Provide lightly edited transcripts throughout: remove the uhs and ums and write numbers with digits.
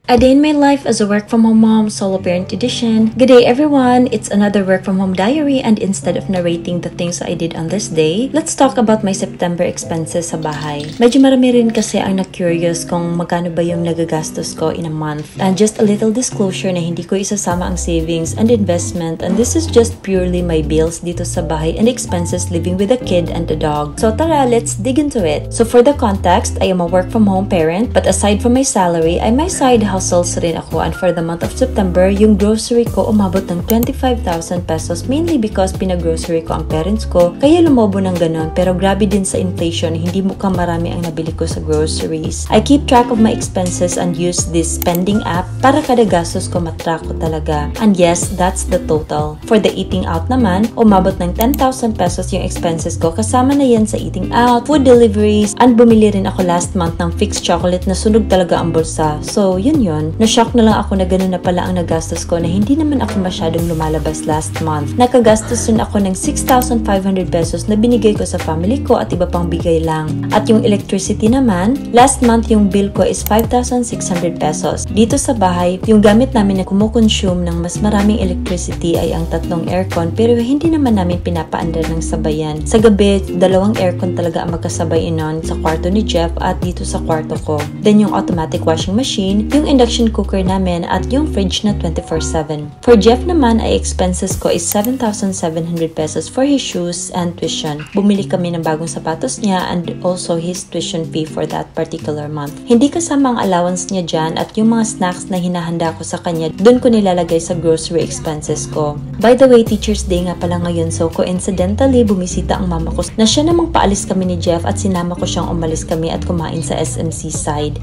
A Day in My Life as a Work From Home Mom Solo Parent Edition. Good day everyone! It's another Work From Home diary, and instead of narrating the things I did on this day, let's talk about my September expenses sa bahay. Medyo marami rin kasi ang na-curious kung magkano ba yung nagagastos ko in a month. And just a little disclosure na hindi ko isasama ang savings and investment, and this is just purely my bills dito sa bahay and expenses living with a kid and a dog. So tara, let's dig into it. So for the context, I am a work from home parent, but aside from my salary, I may side hustles rin ako, and for the month of September, yung grocery ko umabot ng 25,000 pesos, mainly because pinag-grocery ko ang parents ko, kaya lumobo ng ganon. Pero grabe din sa inflation, hindi mukhang marami ang nabili ko sa groceries. I keep track of my expenses and use this spending app para kada gastos ko matrack ko talaga. And yes, that's the total. For the eating out naman, umabot ng 10,000 pesos yung expenses ko, kasama na yan sa eating out, food deliveries, and bumili rin ako last month ng fixed chocolate na sunog talaga ang bulsa. So yun. Na-shock na lang ako na gano'n na pala ang nagastos ko, na hindi naman ako masyadong lumalabas last month. Nakagastos rin ako ng 6,500 pesos na binigay ko sa family ko at iba pang bigay lang. At yung electricity naman, last month yung bill ko is 5,600 pesos. Dito sa bahay, yung gamit namin na kumukonsume ng mas maraming electricity ay ang tatlong aircon, pero hindi naman namin pinapaandar ng sabayan. Sa gabi, 2 aircon talaga ang magkasabay inon, sa kwarto ni Jeff at dito sa kwarto ko. Then yung automatic washing machine, yung induction cooker namin, at yung fridge na 24/7. For Jeff naman, ay expenses ko is 7,700 pesos for his shoes and tuition. Bumili kami ng bagong sapatos niya and also his tuition fee for that particular month. Hindi kasama ang allowance niya dyan, at yung mga snacks na hinahanda ko sa kanya, dun ko nilalagay sa grocery expenses ko. By the way, Teacher's Day nga pala ngayon, so coincidentally, bumisita ang mama ko na siya namang paalis kami ni Jeff at sinama ko siyang umalis kami at kumain sa SMC side.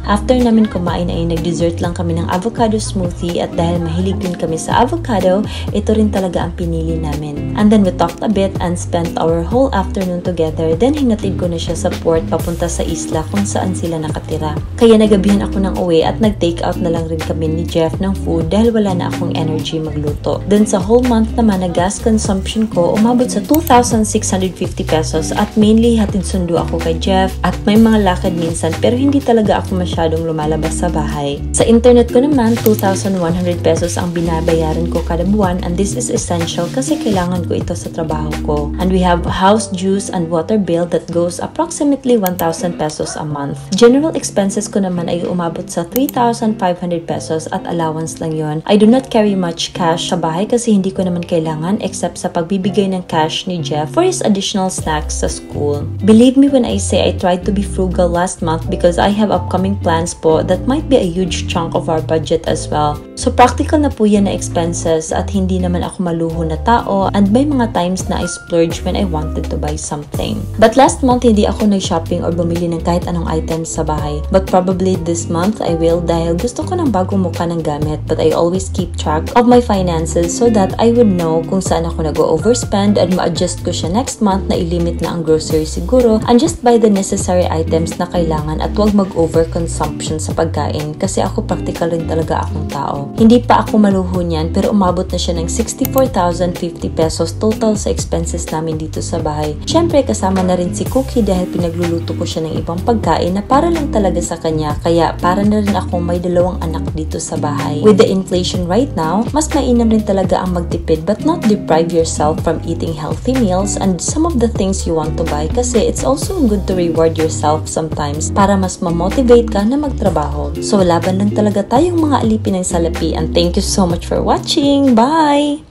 After namin kumain ay nag-dessert lang kami ng avocado smoothie, at dahil mahilig din kami sa avocado, ito rin talaga ang pinili namin. And then we talked a bit and spent our whole afternoon together. Then hinatid ko na siya sa port papunta sa isla kung saan sila nakatira. Kaya nagabihan ako ng uwi at nag-take out na lang rin kami ni Jeff ng food dahil wala na akong energy magluto. Then sa whole month naman na gas consumption ko umabot sa 2,650 pesos, at mainly hatid sundo ako kay Jeff at may mga lakad minsan, pero hindi talaga ako masyadong lumalabas sa bahay. Sa internet ko naman, 2,100 pesos ang binabayaran ko kada buwan, and this is essential kasi kailangan ko ito sa trabaho ko. And we have house dues and water bill that goes approximately 1,000 pesos a month. General expenses ko naman ay umabot sa 3,500 pesos, at allowance lang yon. I do not carry much cash sa bahay kasi hindi ko naman kailangan except sa pagbibigay ng cash ni Jeff for his additional snacks sa school. Believe me when I say I tried to be frugal last month because I have upcoming plans po that might be a huge chunk of our budget as well. So practical na po yan na expenses, at hindi naman ako maluho na tao, and may mga times na I splurge when I wanted to buy something. But last month, hindi ako nag-shopping or bumili ng kahit anong items sa bahay. But probably this month I will, dahil gusto ko ng bagong mukha ng gamit, but I always keep track of my finances so that I would know kung saan ako nag-overspend, and ma-adjust ko siya next month na ilimit na ang grocery siguro, and just buy the necessary items na kailangan, at wag mag-overconsumption sa pagkain kasi ako practical rin talaga akong tao. Hindi pa ako maluho niyan, pero umabot na siya ng 64,050 pesos total sa expenses namin dito sa bahay. Syempre kasama na rin si Cookie dahil pinagluluto ko siya ng ibang pagkain na para lang talaga sa kanya, kaya para na rin ako may 2 anak dito sa bahay. With the inflation right now, mas mainam rin talaga ang magtipid but not deprive yourself from eating healthy meals and some of the things you want to buy, kasi it's also good to reward yourself sometimes para mas ma-motivate ka na magtrabaho. So laban lang talaga tayong mga alipin ng salapi, and thank you so much for watching. Bye!